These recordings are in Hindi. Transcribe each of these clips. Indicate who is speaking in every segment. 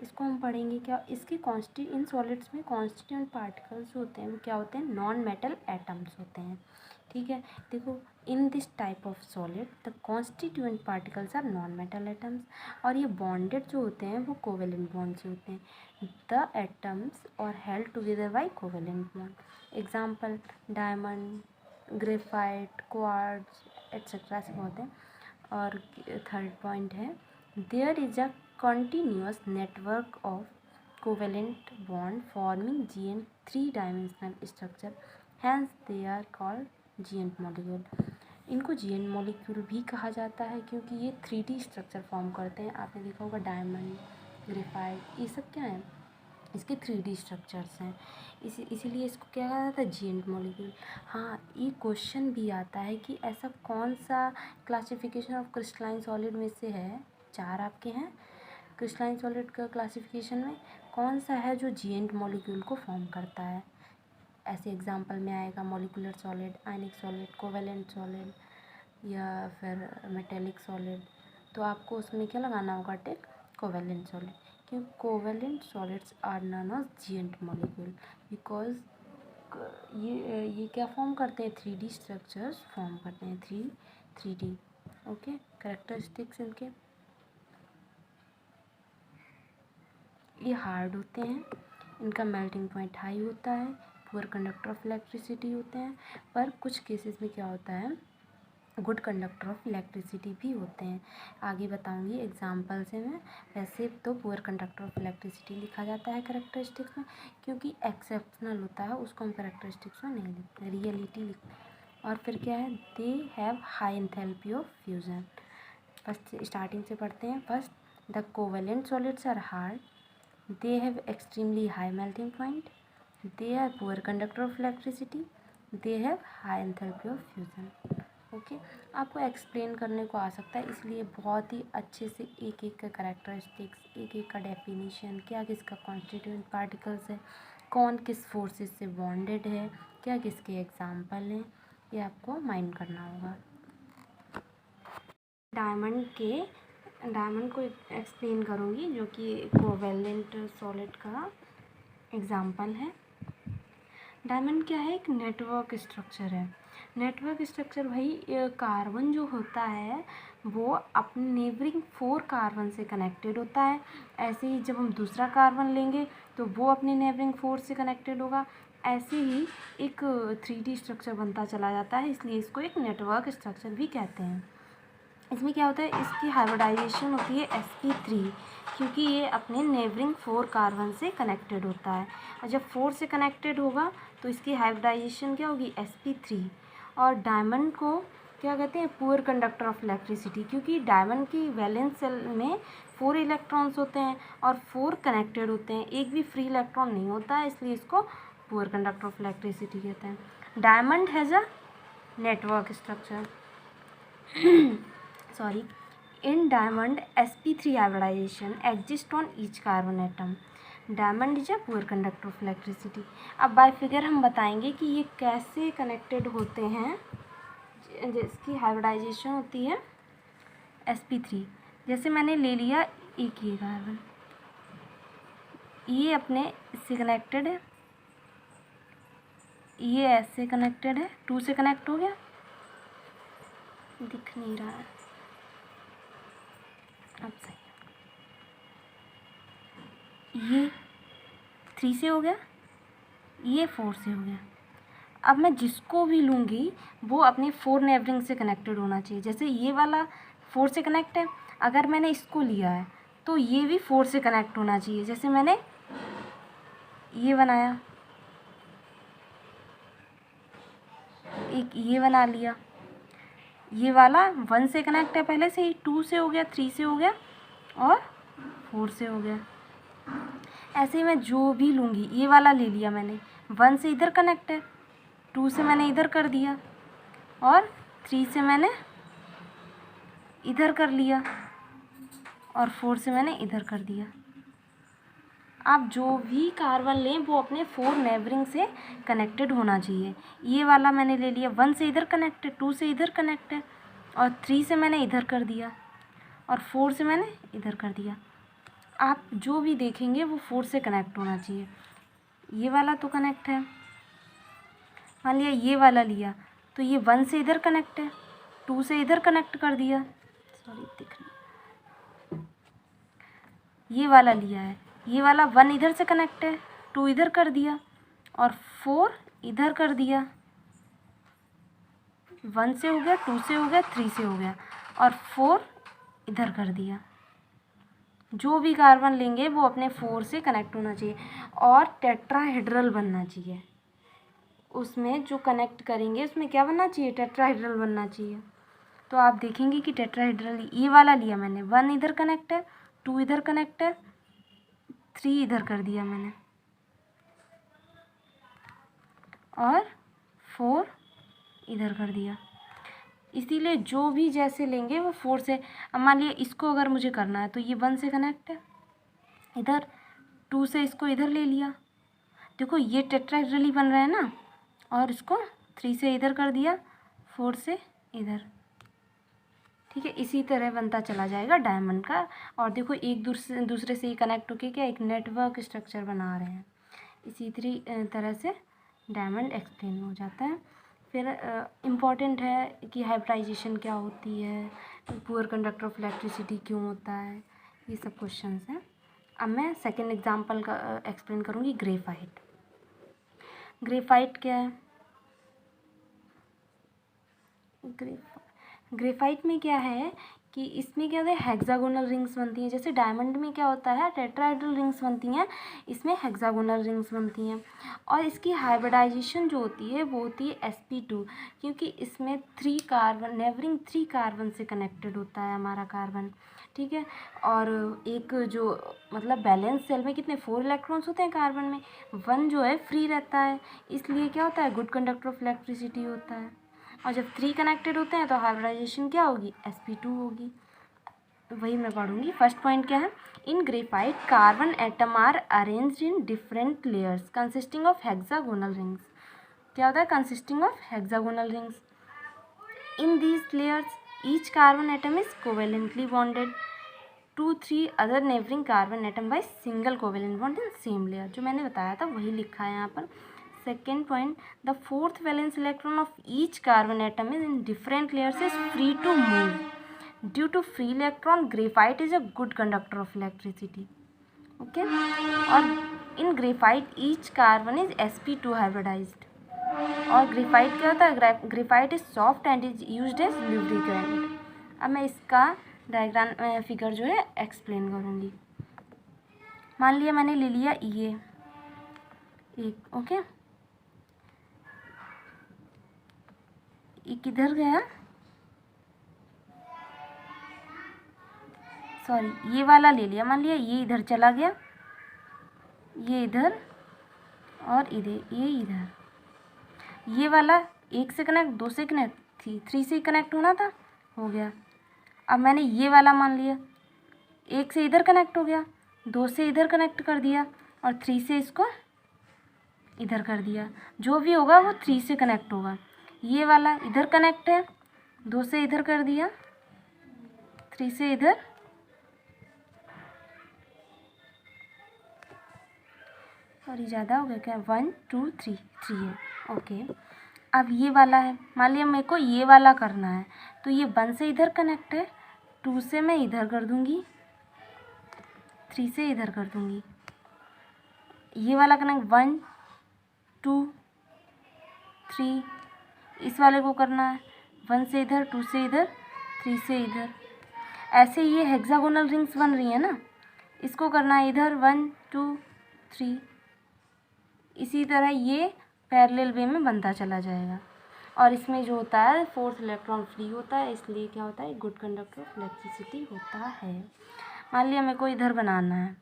Speaker 1: इसको हम पढ़ेंगे क्या, इसके इन सॉलिड्स में कॉन्स्टिट्यूएंट पार्टिकल्स होते हैं वो क्या होते हैं, नॉन मेटल एटम्स होते हैं। ठीक है, देखो in this type of solid the constituent particles are non metal atoms, और ये बॉन्डेड जो होते हैं वो कोवेलेंट बॉन्ड से होते हैं। The atoms are held together by covalent bond. Example diamond, graphite, quartz etcetera से होते हैं। और थर्ड पॉइंट है there is a continuous network of covalent bond forming GN three-dimensional structure, hence they are called GN molecule। इनको GN molecule भी कहा जाता है क्योंकि ये 3D स्ट्रक्चर फॉर्म करते हैं। आपने देखा होगा डायमंड, ग्रेफाइट, ये सब क्या है, इसके 3D स्ट्रक्चर्स हैं, इसीलिए इसको क्या कहा जाता है, GN molecule। हाँ, ये क्वेश्चन भी आता है कि ऐसा कौन सा क्लासिफिकेशन ऑफ क्रिस्टलाइन सॉलिड में से है, 4 आपके हैं क्रिस्टलाइन सॉलिड का क्लासिफिकेशन में, कौन सा है जो GN मॉलिक्यूल को फॉर्म करता है। ऐसे एग्जांपल में आएगा मॉलिकुलर सॉलिड, आयनिक सॉलिड, कोवेलेंट सॉलिड या फिर मेटेलिक सॉलिड। तो आपको उसमें क्या लगाना होगा, टिक, कोवेलेंट सॉलिड, क्योंकि covalent solids are none of GN molecule because ये क्या फॉर्म करते हैं, 3D स्ट्रक्चर्स फॉर्म करते हैं, 3D। ओके, कैरेक्टरिस्टिक्स इनके, ये हार्ड होते हैं, इनका मेल्टिंग पॉइंट हाई होता है, पुअर कंडक्टर ऑफ इलेक्ट्रिसिटी होते हैं, पर कुछ केसेस में क्या होता है, गुड कंडक्टर ऑफ इलेक्ट्रिसिटी भी होते हैं। आगे बताऊंगी एग्जांपल से मैं। वैसे तो पुअर कंडक्टर ऑफ इलेक्ट्रिसिटी लिखा जाता है कैरेक्टरिस्टिक्स में, क्योंकि एक्सेप्शनल होता है, उसको हम कैरेक्टरिस्टिक्स में नहीं लिखते, रियलिटी लिखते। और फिर क्या है, they have high enthalpy of fusion. First starting से पढ़ते हैं। First the covalent solids are hard, they have extremely high melting point, they are poor conductor of electricity, they have high enthalpy of fusion। Okay, आपको एक्सप्लेन करने को आ सकता है, इसलिए बहुत ही अच्छे से एक एक का करेक्टरिस्टिक्स, एक एक का डेफिनेशन, क्या किसका कॉन्स्टिट्यूएंट पार्टिकल्स है, कौन किस फोर्सेस से बॉन्डेड है, क्या किसके एग्जाम्पल हैं, ये आपको माइंड करना होगा। डायमंड को एक्सप्लेन करूँगी, जो कि कोवेलेंट सॉलिड का एग्जाम्पल है। डायमंड क्या है, एक नेटवर्क स्ट्रक्चर है। नेटवर्क स्ट्रक्चर भाई, कार्बन जो होता है वो अपने नेबरिंग 4 कार्बन से कनेक्टेड होता है। ऐसे ही जब हम दूसरा कार्बन लेंगे तो वो अपने नेबरिंग 4 से कनेक्टेड होगा। ऐसे ही एक 3D स्ट्रक्चर बनता चला जाता है, इसलिए इसको एक नेटवर्क स्ट्रक्चर भी कहते हैं। इसमें क्या होता है, इसकी हाइब्रिडाइजेशन होती है sp3, क्योंकि ये अपने नेबरिंग 4 कार्बन से कनेक्टेड होता है। और जब 4 से कनेक्टेड होगा तो इसकी हाइब्रिडाइजेशन क्या होगी, sp3। और डायमंड को क्या कहते हैं, पुअर कंडक्टर ऑफ इलेक्ट्रिसिटी, क्योंकि डायमंड की वैलेंस सेल में 4 इलेक्ट्रॉन्स होते हैं और 4 कनेक्टेड होते हैं, एक भी फ्री इलेक्ट्रॉन नहीं होता है, इसलिए इसको पुअर कंडक्टर ऑफ इलेक्ट्रिसिटी कहते हैं। Diamond has a network structure in diamond sp3 hybridization exists on each carbon atom। Diamond is a poor conductor of electricity. अब बाय फिगर हम बताएंगे कि ये कैसे कनेक्टेड होते हैं, जिसकी हाइब्रिडाइजेशन होती है sp3। जैसे मैंने ले लिया एक ये कार्बन, ये अपने इससे कनेक्टेड है, ये ऐसे कनेक्टेड है, 2 से कनेक्ट हो गया, दिख नहीं रहा है, अब सही, ये 3 से हो गया, ये 4 से हो गया। अब मैं जिसको भी लूँगी वो अपने 4 नेबरिंग से कनेक्टेड होना चाहिए। जैसे ये वाला 4 से कनेक्ट है, अगर मैंने इसको लिया है तो ये भी 4 से कनेक्ट होना चाहिए। जैसे मैंने ये बनाया, एक ये बना लिया, ये वाला 1 से कनेक्ट है पहले से ही, 2 से हो गया, 3 से हो गया और 4 से हो गया। ऐसे ही मैं जो भी लूँगी, ये वाला ले लिया मैंने, 1 से इधर कनेक्ट है, 2 से मैंने इधर कर दिया और 3 से मैंने इधर कर लिया और 4 से मैंने इधर कर दिया। आप जो भी कार्बन लें वो अपने 4 नेबरिंग से कनेक्टेड होना चाहिए। ये वाला मैंने ले लिया, 1 से इधर कनेक्ट है, 2 से इधर कनेक्ट है और 3 से मैंने इधर कर दिया और 4 से मैंने इधर कर दिया। आप जो भी देखेंगे वो 4 से कनेक्ट होना चाहिए। ये वाला तो कनेक्ट है, मान लिया ये वाला लिया तो ये 1 से इधर कनेक्ट है, 2 से इधर कनेक्ट कर दिया, सॉरी दिख रही, ये वाला लिया है, ये वाला 1 इधर से कनेक्ट है, 2 इधर कर दिया और 4 इधर कर दिया, 1 से हो गया, 2 से हो गया, 3 से हो गया और 4 इधर कर दिया। जो भी कार्बन लेंगे वो अपने 4 से कनेक्ट होना चाहिए और टेट्राहेड्रल बनना चाहिए। उसमें जो कनेक्ट करेंगे उसमें क्या बनना चाहिए, टेट्राहेड्रल बनना चाहिए। तो आप देखेंगे कि टेट्राहेड्रल ये वाला लिया मैंने, 1 इधर कनेक्ट है, 2 इधर कनेक्ट है, 3 इधर कर दिया मैंने और 4 इधर कर दिया। इसीलिए जो भी जैसे लेंगे वो 4 से, अब मान लिया इसको अगर मुझे करना है तो ये 1 से कनेक्ट है इधर, 2 से इसको इधर ले लिया, देखो ये टेट्राहेड्रल ही बन रहा है ना, और इसको 3 से इधर कर दिया, 4 से इधर, ठीक है। इसी तरह बनता चला जाएगा डायमंड का। और देखो एक दूसरे से ही कनेक्ट होके क्या एक नेटवर्क स्ट्रक्चर बना रहे हैं। इसी तरह से डायमंड एक्सप्लेन हो जाता है। फिर इम्पॉर्टेंट है कि हाइब्रिडाइजेशन क्या होती है, पुअर कंडक्टर ऑफ इलेक्ट्रिसिटी क्यों होता है, ये सब क्वेश्चंस हैं। अब मैं सेकंड एग्जांपल का एक्सप्लेन करूँगी, ग्रेफाइट। ग्रेफाइट क्या है, ग्रेफाइट में क्या है कि इसमें क्या होता है, हेक्सागोनल रिंग्स बनती हैं। जैसे डायमंड में क्या होता है, टेट्राहेड्रल रिंग्स बनती हैं, इसमें हेक्सागोनल रिंग्स बनती हैं। और इसकी हाइब्रिडाइजेशन जो होती है वो होती है sp2, क्योंकि इसमें 3 कार्बन, नेबरिंग 3 कार्बन से कनेक्टेड होता है हमारा कार्बन, ठीक है। और एक जो मतलब बैलेंस सेल में कितने 4 इलेक्ट्रॉन्स होते हैं कार्बन में, 1 जो है फ्री रहता है, इसलिए क्या होता है, गुड कंडक्टर ऑफ इलेक्ट्रिसिटी होता है। और जब 3 कनेक्टेड होते हैं तो हाइब्रिडाइजेशन क्या होगी, sp2 होगी। वही मैं पढ़ूंगी। फर्स्ट पॉइंट क्या है, in graphite carbon atom are arranged in different layers consisting of hexagonal rings. क्या होता है, consisting of hexagonal rings. In these layers each carbon atom is covalently bonded to 3 other neighbouring carbon atom by single covalent bond in same layer. जो मैंने बताया था वही लिखा है यहाँ पर। Second point, the 4th valence electron of each carbon atom is in different layers is free to move. Due to free electron, graphite is a good conductor of electricity. Okay? और in graphite each carbon is sp2 hybridized. और ग्रेफाइट क्या होता है, graphite is soft and is used as lubricant. अब मैं इसका डायग्राम फिगर जो है एक्सप्लेन करूँगी। मान लिया मैंने ले लिया ये एक, ओके, ये किधर गया, सॉरी ये वाला ले लिया, मान लिया ये इधर चला गया, ये इधर और इधर, ये इधर, ये वाला 1 से कनेक्ट, 2 से कनेक्ट, 3 से कनेक्ट होना था, हो गया। अब मैंने ये वाला मान लिया 1 से इधर कनेक्ट हो गया, 2 से इधर कनेक्ट कर दिया और 3 से इसको इधर कर दिया। जो भी होगा वो 3 से कनेक्ट होगा। ये वाला इधर कनेक्ट है, 2 से इधर कर दिया, 3 से इधर, सॉरी ज़्यादा हो गया क्या, 1 2 3 है, ओके। अब ये वाला है, मान लिया मेरे को ये वाला करना है, तो ये 1 से इधर कनेक्ट है, 2 से मैं इधर कर दूँगी, 3 से इधर कर दूँगी। ये वाला कनेक्ट 1 2 3, इस वाले को करना है 1 से इधर, 2 से इधर, 3 से इधर। ऐसे ये हेक्सागोनल रिंग्स बन रही है ना, इसको करना है इधर 1 2 3। इसी तरह ये पैरेलल वे में बनता चला जाएगा। और इसमें जो होता है 4th इलेक्ट्रॉन फ्री होता है, इसलिए क्या होता है, गुड कंडक्टर ऑफ इलेक्ट्रिसिटी होता है। मान लिया मेरे को इधर बनाना है,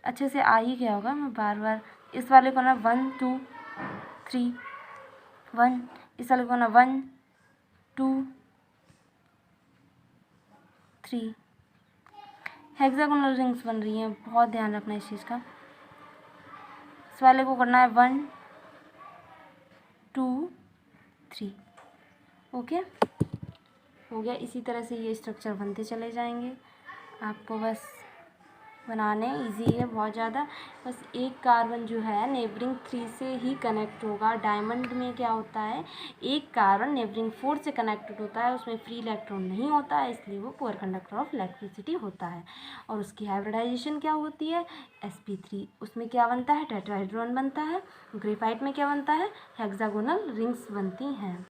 Speaker 1: अच्छे से आ ही गया होगा, मैं बार बार इस वाले को ना 1 2 3 1, इस वाले को ना 1 2 3। हेक्सागोनल रिंग्स बन रही हैं, बहुत ध्यान रखना इस चीज़ का। इस वाले को करना है 1 2 3, ओके, हो गया। इसी तरह से ये स्ट्रक्चर बनते चले जाएंगे। आपको बस बनाने इजी है बहुत ज़्यादा। बस एक कार्बन जो है नेबरिंग 3 से ही कनेक्ट होगा। डायमंड में क्या होता है, एक कार्बन नेबरिंग 4 से कनेक्टेड होता है, उसमें फ्री इलेक्ट्रॉन नहीं होता है, इसलिए वो पुअर कंडक्टर ऑफ इलेक्ट्रिसिटी होता है। और उसकी हाइब्रिडाइजेशन क्या होती है, sp3। उसमें क्या बनता है, टेट्राहेड्रॉन बनता है। ग्रेफाइट में क्या बनता है, हेक्सागोनल रिंग्स बनती हैं।